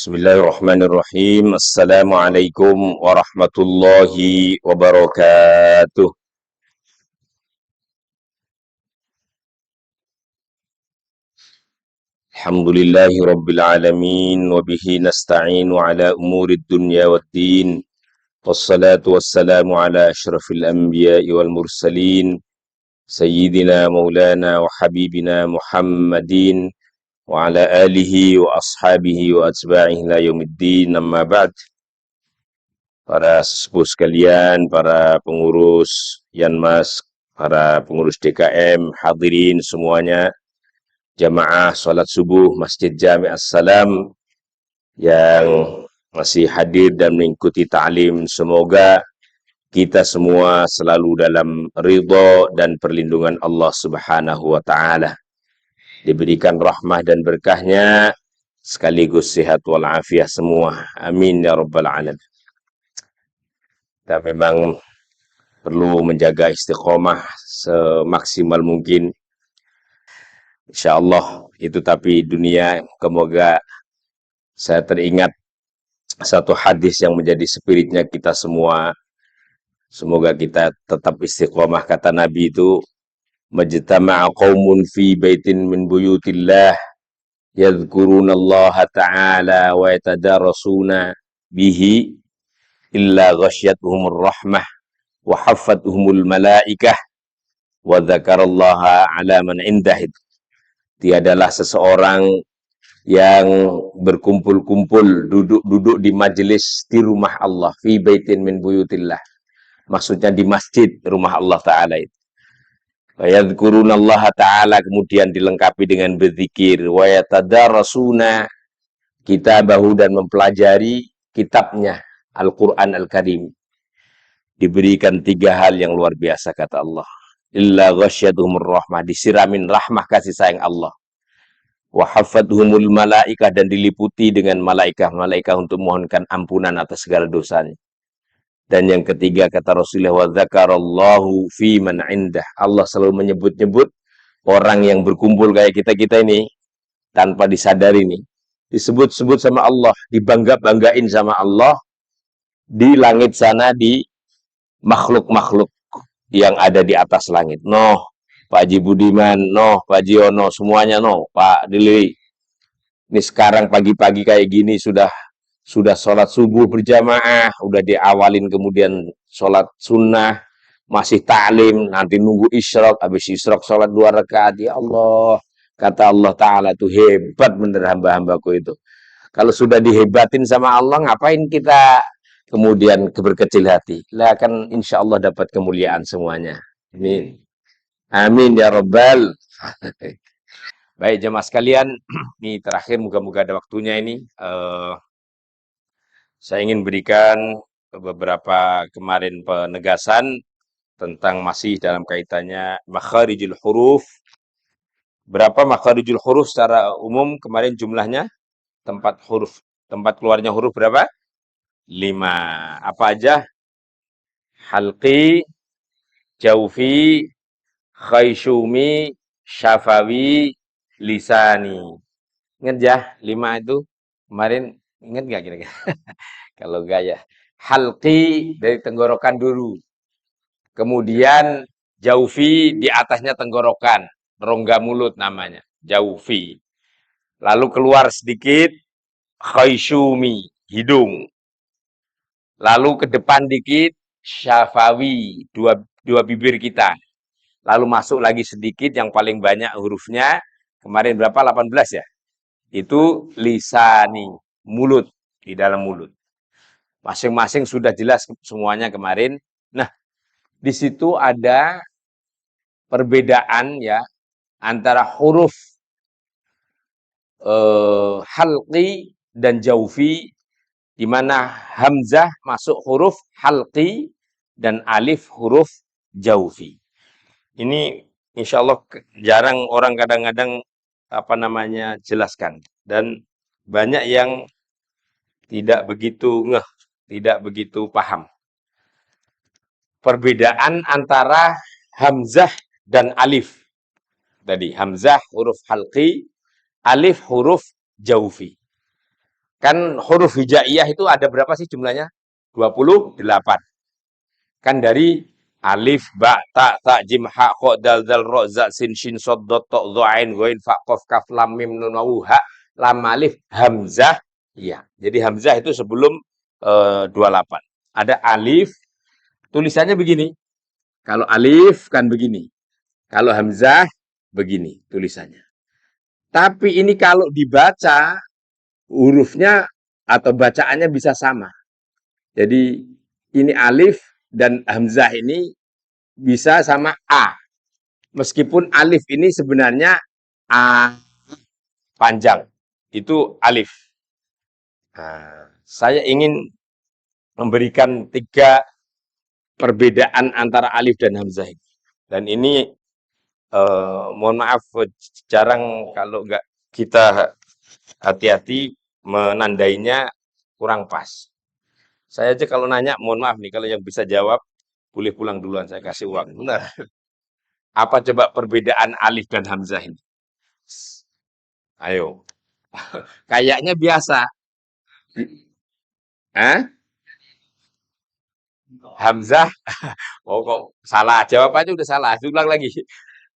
Bismillahirrahmanirrahim. Assalamualaikum warahmatullahi wabarakatuh. Alhamdulillahi rabbil alamin wa bihi nasta'inu ala umurid dunya waddin. Wassalatu wassalamu ala asyrafil anbiya'i wal mursalin. Sayyidina maulana wa habibina Muhammadin wa ala alihi wa ashabihi wa atba'ihi la yaumiddin. Amma ba'd. Para sesepuh sekalian, para pengurus Yanmas, para pengurus DKM, hadirin semuanya, jamaah sholat subuh Masjid Jami' As-Salam yang masih hadir dan mengikuti ta'lim, semoga kita semua selalu dalam ridha dan perlindungan Allah Subhanahu wa Ta'ala. Diberikan rahmah dan berkahnya, sekaligus sehat walafiat semua. Amin ya rabbal alamin. Kita memang perlu menjaga istiqomah semaksimal mungkin. Insya Allah itu, tapi dunia, semoga saya teringat satu hadis yang menjadi spiritnya kita semua. Semoga kita tetap istiqomah. Kata Nabi itu, majtama'a qaumun fi baitin min buyutillah yadhkurunallaha ta'ala wa yatadarasuna bihi illa ghasyatuhumur rahmah wa haffathumul malaikah wa dzakarallaha ala man indah. Tiadalah seseorang yang berkumpul-kumpul, duduk-duduk di majelis di rumah Allah, fi baitin min buyutillah, maksudnya di masjid rumah Allah Ta'ala itu. Wa yadhkurunallaha ta'ala, kemudian dilengkapi dengan berzikir, wa yatadarasuna kitabahu, dan mempelajari kitabnya Al-Quran Al-Karim. Diberikan 3 hal yang luar biasa, kata Allah. Illa ghasyatuhumur rahmah, disiramin rahmah kasih sayang Allah. Wa haffathumul malaikah, dan diliputi dengan malaikat-malaikat untuk mohonkan ampunan atas segala dosanya. Dan yang ketiga, kata Rasulullah, wa dzakarallahu fi man indah. Allah selalu menyebut-nyebut orang yang berkumpul kayak kita-kita ini tanpa disadari nih. Disebut-sebut sama Allah, dibangga-banggain sama Allah di langit sana, di makhluk-makhluk yang ada di atas langit. Noh, Pak Haji Budiman, noh, Pak Haji Ono, semuanya noh, Pak Dili. Ini sekarang pagi-pagi kayak gini sudah sholat subuh berjamaah, udah diawalin, kemudian sholat sunnah, masih ta'lim, nanti nunggu isyraq, habis isyraq sholat 2 rakaat. Ya Allah, kata Allah Ta'ala, itu hebat bener hamba-hambaku itu. Kalau sudah dihebatin sama Allah, ngapain kita kemudian berkecil hati? Lah kan insya Allah dapat kemuliaan semuanya. Amin. Amin ya Rabbal. Baik jemaah sekalian, ini terakhir, moga-moga ada waktunya ini. Saya ingin berikan beberapa kemarin penegasan tentang masih dalam kaitannya makharijul huruf. Berapa makharijul huruf secara umum kemarin jumlahnya? Tempat keluarnya huruf berapa? 5. Apa aja? Halqi, jaufi, khayshumi, syafawi, lisani. Ingat ya, 5 itu kemarin, ingat nggak kira-kira? Kalau enggak ya, halqi dari tenggorokan dulu. Kemudian jaufi, di atasnya tenggorokan, rongga mulut namanya, jaufi. Lalu keluar sedikit, khayshumi, hidung. Lalu ke depan dikit, syafawi, dua bibir kita. Lalu masuk lagi sedikit, yang paling banyak hurufnya, kemarin berapa? 18 ya? Itu lisani, mulut, di dalam mulut. Masing-masing sudah jelas semuanya kemarin. Nah, di situ ada perbedaan ya, antara huruf halqi dan jaufi, di mana hamzah masuk huruf halqi dan alif huruf jaufi. Ini insya Allah jarang orang kadang-kadang jelaskan, dan banyak yang tidak begitu ngeh, tidak begitu paham. Perbedaan antara hamzah dan alif. Tadi hamzah huruf halqi, alif huruf jaufi. Kan huruf hijaiyah itu ada berapa sih jumlahnya? 28. Kan dari alif, ba, ta, jim, ha, kho, dal, ro, za, sin, shin, sod, dot, to, dho, ain, goin, fa, kof, kaf, lam, mim, nun, wawu, ha, lam, alif, hamzah. Iya, jadi hamzah itu sebelum 28. Ada alif, tulisannya begini. Kalau alif kan begini. Kalau hamzah begini tulisannya. Tapi ini kalau dibaca hurufnya atau bacaannya bisa sama. Jadi ini alif dan hamzah ini bisa sama a. Meskipun alif ini sebenarnya a panjang. Itu alif. Nah, saya ingin memberikan 3 perbedaan antara alif dan hamzah ini. Dan ini mohon maaf jarang kalau nggak kita hati-hati menandainya kurang pas. Saya aja kalau nanya, mohon maaf nih, kalau yang bisa jawab, boleh pulang duluan, saya kasih uang. Benar. Apa coba perbedaan alif dan hamzah ini? Ayo. Kayaknya biasa. Hah? Hamzah? Oh kok salah. Jawabannya udah salah. Ulang lagi.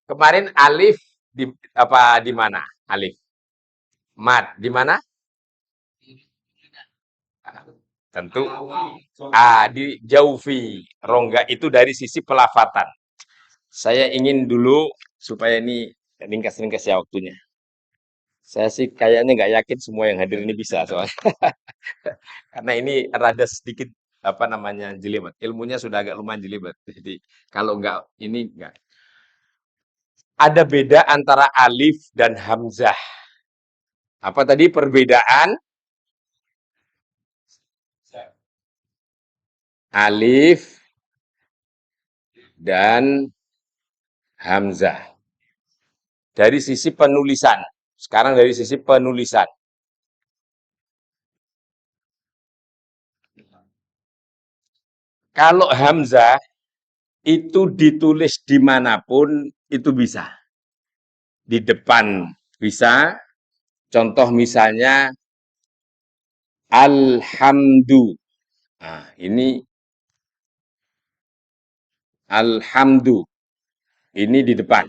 Kemarin alif di apa di mana? Alif. Mat di mana? Tentu di jaufi. Rongga itu dari sisi pelafatan. Saya ingin dulu supaya ini ringkas-ringkas ya waktunya. Saya sih kayaknya nggak yakin semua yang hadir ini bisa soalnya. Karena ini rada sedikit apa namanya jelimet. Ilmunya sudah agak lumayan jelimet. Jadi kalau nggak ini nggak. Ada beda antara alif dan hamzah. Apa tadi perbedaan? Alif dan hamzah. Dari sisi penulisan. Sekarang dari sisi penulisan. Kalau hamzah itu ditulis dimanapun itu bisa. Di depan bisa. Contoh misalnya alhamdu. Nah, ini alhamdu. Ini di depan.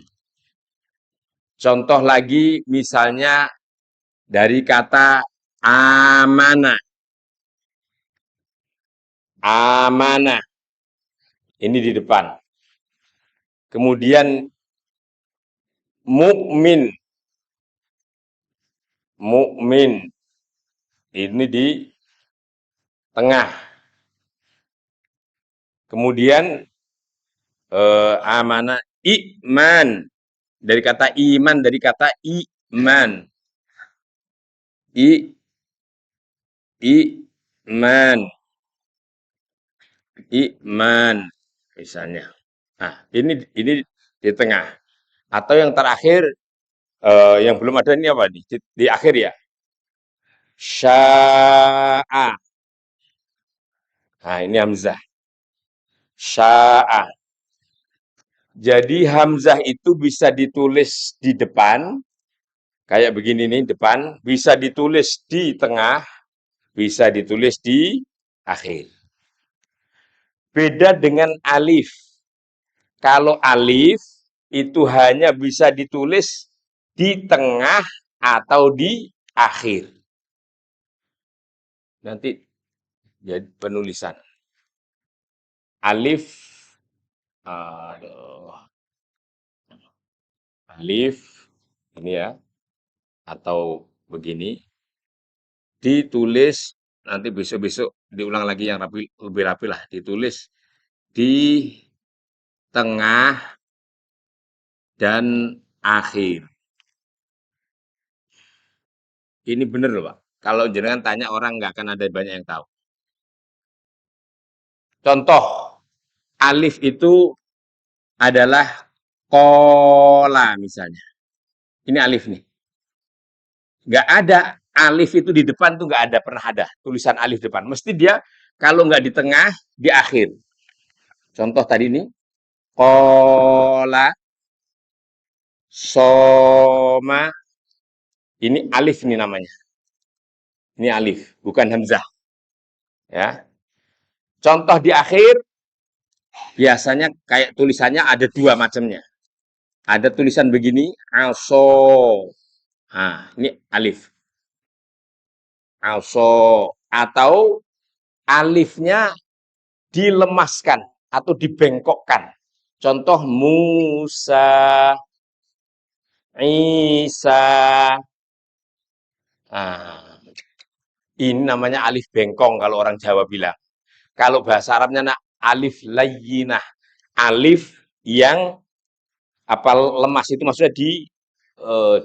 Contoh lagi misalnya dari kata amanah. Amanah. Ini di depan. Kemudian mukmin. Mukmin. Ini di tengah. Kemudian amanah iman. Dari kata iman, dari kata iman. Iman. Iman. Misalnya. Nah, ini di tengah. Atau yang terakhir, yang belum ada ini apa nih? Di akhir ya. Sya'a. Nah, ini hamzah. Sya'a. Jadi hamzah itu bisa ditulis di depan, kayak begini nih, depan. Bisa ditulis di tengah, bisa ditulis di akhir. Beda dengan alif. Kalau alif itu hanya bisa ditulis di tengah atau di akhir. Nanti jadi penulisan. Alif, alif, ini ya, atau begini, ditulis, nanti besok-besok diulang lagi yang rapi, lebih rapi lah, ditulis di tengah dan akhir. Ini bener loh Pak. Kalau jenengan tanya orang nggak akan ada banyak yang tahu. Contoh, alif itu adalah kola misalnya. Ini alif nih. Nggak ada alif itu di depan tuh nggak ada, pernah ada tulisan alif depan. Mesti dia kalau nggak di tengah, di akhir. Contoh tadi ini, kola, soma, ini alif nih namanya. Ini alif, bukan hamzah. Ya. Contoh di akhir biasanya kayak tulisannya ada dua macamnya. Ada tulisan begini, aso. Nah, ini alif. Aso. Atau alifnya dilemaskan atau dibengkokkan. Contoh Musa, Isa. Nah, ini namanya alif bengkong kalau orang Jawa bilang. Kalau bahasa Arabnya alif layyinah. Alif yang apa lemas itu maksudnya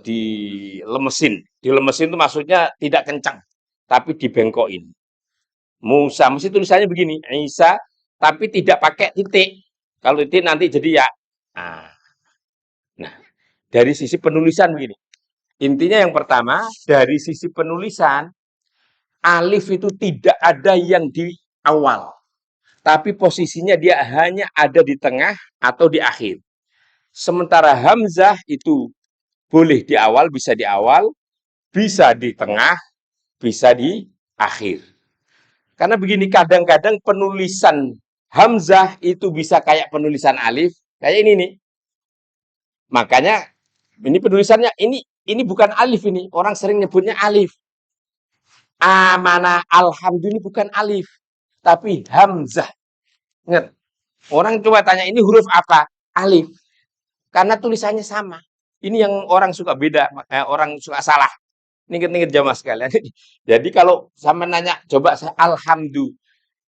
dilemesin. Dilemesin itu maksudnya tidak kencang, tapi dibengkokin. Musa, mesti tulisannya begini, Isa, tapi tidak pakai titik. Kalau titik nanti jadi ya. Nah, dari sisi penulisan begini. Intinya yang pertama, dari sisi penulisan, alif itu tidak ada yang di awal. Tapi posisinya dia hanya ada di tengah atau di akhir. Sementara hamzah itu boleh di awal, bisa di tengah, bisa di akhir. Karena begini, kadang-kadang penulisan hamzah itu bisa kayak penulisan alif, kayak ini nih. Makanya ini penulisannya ini bukan alif ini. Orang sering nyebutnya alif. Amanah alhamdulillah bukan alif, tapi hamzah. Ingat, orang coba tanya ini huruf apa? Alif. Karena tulisannya sama. Ini yang orang suka beda, orang suka salah. Ingat-ingat jamaah sekalian. Jadi kalau sama nanya, coba saya alhamdulillah.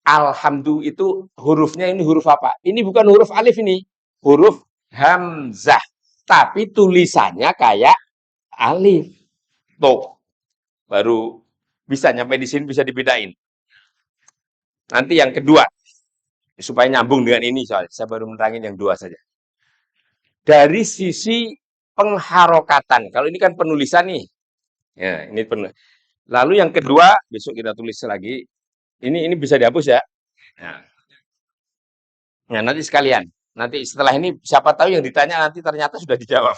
Alhamdulillah itu hurufnya ini huruf apa? Ini bukan huruf alif ini. Huruf hamzah. Tapi tulisannya kayak alif. Tuh. Baru bisa nyampe di sini bisa dibedain. Nanti yang kedua. Supaya nyambung dengan ini soalnya. Saya baru menerangin yang dua saja. Dari sisi pengharokatan. Kalau ini kan penulisan nih. Ya, ini penulisan. Lalu yang kedua, besok kita tulis lagi. Ini bisa dihapus ya. Nah, nanti sekalian. Nanti setelah ini siapa tahu yang ditanya nanti ternyata sudah dijawab.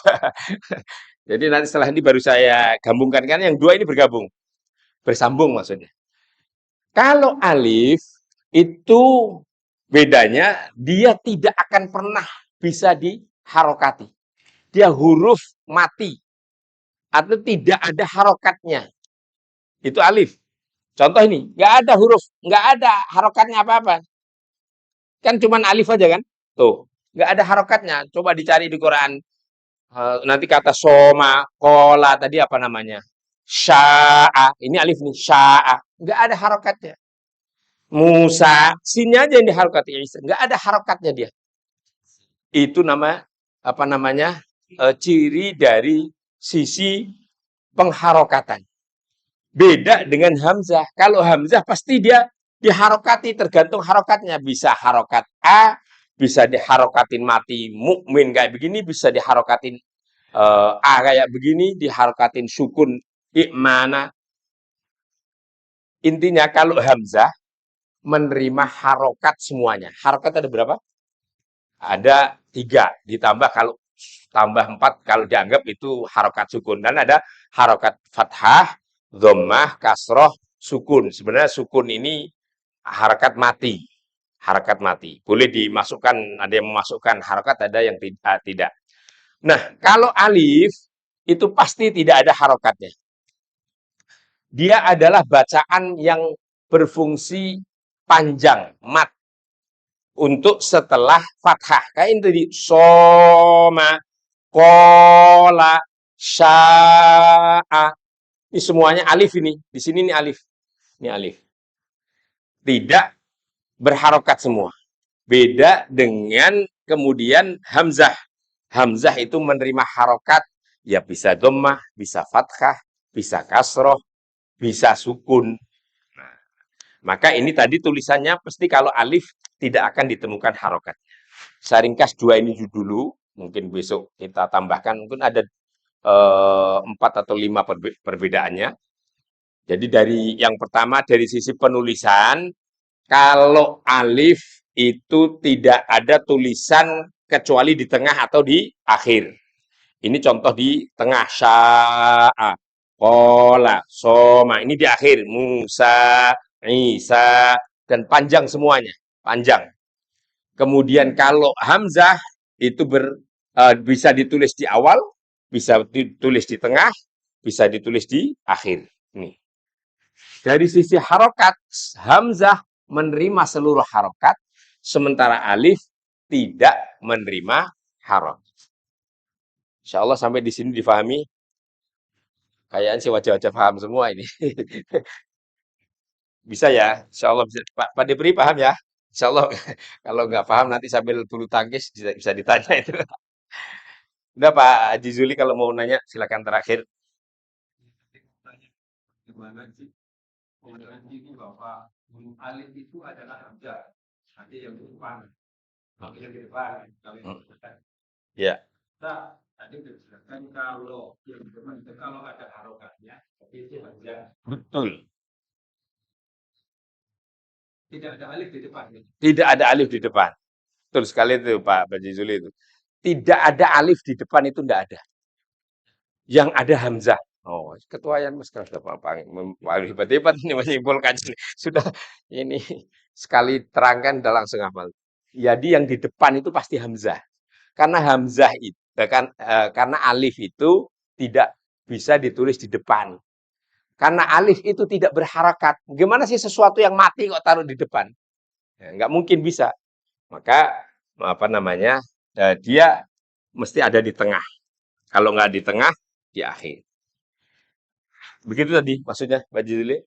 Jadi nanti setelah ini baru saya gabungkan kan yang dua ini bergabung. Bersambung maksudnya. Kalau alif itu bedanya dia tidak akan pernah bisa diharokati. Dia huruf mati atau tidak ada harokatnya. Itu alif. Contoh ini, nggak ada huruf, nggak ada harokatnya apa-apa. Kan cuman alif aja kan? Tuh, nggak ada harokatnya. Coba dicari di Quran. Nanti kata soma, kola, tadi apa namanya? Sya'a. Ini alif nih, sya'a. Nggak ada harokatnya. Musa, sinnya aja yang diharokati. Nggak ada harokatnya dia. Itu nama, apa namanya? Ciri dari sisi pengharokatan. Beda dengan hamzah. Kalau hamzah pasti dia diharokati tergantung harokatnya. Bisa harokat A, bisa diharokatin mati mukmin kayak begini, bisa diharokatin A kayak begini, diharokatin sukun ikmana. Intinya kalau hamzah menerima harokat semuanya. Harokat ada berapa? Ada 3. Ditambah kalau tambah 4 kalau dianggap itu harokat sukun. Dan ada harokat fathah, dhammah, kasroh, sukun. Sebenarnya sukun ini harakat mati. Harakat mati. Boleh dimasukkan, ada yang memasukkan harakat, ada yang tidak. Nah, kalau alif, itu pasti tidak ada harokatnya. Dia adalah bacaan yang berfungsi panjang, mat. Untuk setelah fathah. Kayak ini tadi. Soma, kola, sya'a. Ini semuanya alif ini. Di sini ini alif. Ini alif. Tidak berharokat semua. Beda dengan kemudian hamzah. Hamzah itu menerima harokat. Ya bisa dhammah, bisa fathah, bisa kasroh, bisa sukun. Nah, maka ini tadi tulisannya pasti kalau alif tidak akan ditemukan harokat. Saya ringkas 2 ini dulu. Mungkin besok kita tambahkan. Mungkin ada 4 atau 5 perbedaannya. Jadi dari yang pertama dari sisi penulisan, kalau alif itu tidak ada tulisan kecuali di tengah atau di akhir. Ini contoh di tengah, sya'a. Kola, soma. Ini di akhir. Musa, Isa, dan panjang semuanya. Panjang. Kemudian kalau Hamzah itu bisa ditulis di awal, bisa ditulis di tengah, bisa ditulis di akhir. Nih. Dari sisi harokat, Hamzah menerima seluruh harokat, sementara alif tidak menerima harokat. Insya Allah sampai di sini difahami. Kayaknya sih wajah-wajah paham semua ini. Bisa ya? Insya Allah bisa. Pak Debri paham ya? Insya Allah kalau nggak paham nanti sambil bulu tangkis bisa ditanya itu. Udah Pak Haji Zuli kalau mau nanya silakan terakhir. Gimana sih toleransi itu bahwa alif itu adalah hamzah, nanti yang di depan, yang di depan, kalau yang di depan. Ya, Nah, tadi dijelaskan kalau yang di depan itu kalau ada harokatnya, tapi itu hamzah, betul. tidak ada alif di depan. Tidak ada alif di depan. Betul sekali itu Pak Haji Zuli itu. Tidak ada alif di depan itu tidak ada. Yang ada Hamzah. Oh, ketua yang mas sudah hebat-hebat ini menyimpulkan sudah ini sekali terangkan udah langsung hafal. Jadi yang di depan itu pasti Hamzah. Karena Hamzah itu karena alif itu tidak bisa ditulis di depan. Karena alif itu tidak berharakat. Gimana sih sesuatu yang mati kok taruh di depan? Ya, nggak mungkin bisa. Maka apa namanya? Dia mesti ada di tengah. Kalau nggak di tengah, di akhir. Begitu tadi maksudnya, Pak Jizuli.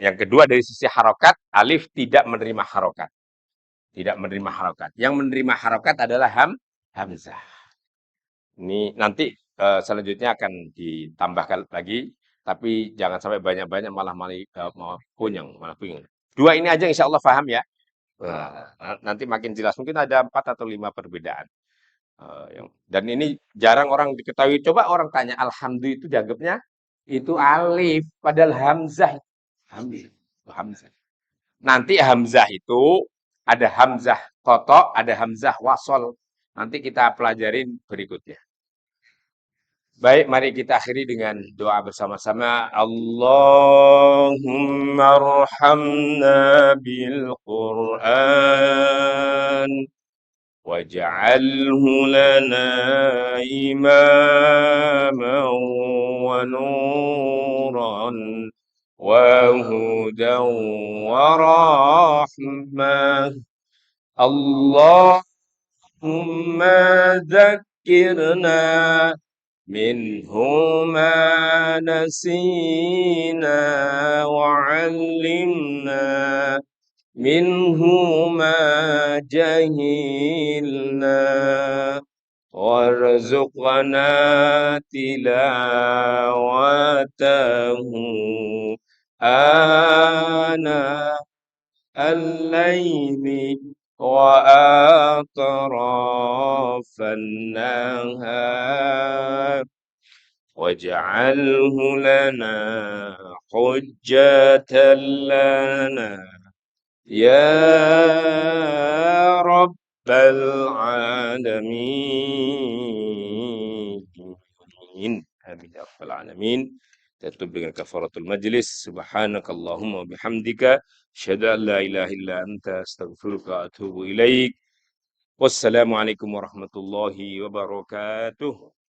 Yang kedua dari sisi harokat, alif tidak menerima harokat. Tidak menerima harokat. Yang menerima harokat adalah hamzah. Ini nanti selanjutnya akan ditambahkan lagi, tapi jangan sampai banyak-banyak malah malah punyang, malah bingung. Dua ini aja insya Allah paham ya. Nanti makin jelas. Mungkin ada 4 atau 5 perbedaan. Dan ini jarang orang diketahui. Coba orang tanya alhamdulillah itu dianggapnya itu alif, padahal hamzah. Hamzah. Nanti hamzah itu ada hamzah kotok, ada hamzah wasol. Nanti kita pelajarin berikutnya. Baik, mari kita akhiri dengan doa bersama-sama. Allahumma arhamna bil Qur'an waj'alhu lana imaman wa nuran wa hudan wa rahmah. Allahumma dhakkirna منه ما نسينا وعلمنا منه ما جهلنا وارزقنا تلاوته آناء الليل وأطراف النهار واجعله لنا حجة لنا يا رب العالمين آمين يا رب العالمين. Tutup dengan kafaratul majlis. Subhanakallahumma bihamdika asyhadu an la ilaha illa anta astaghfiruka wa atubu ilaik. Wassalamualaikum warahmatullahi wabarakatuh.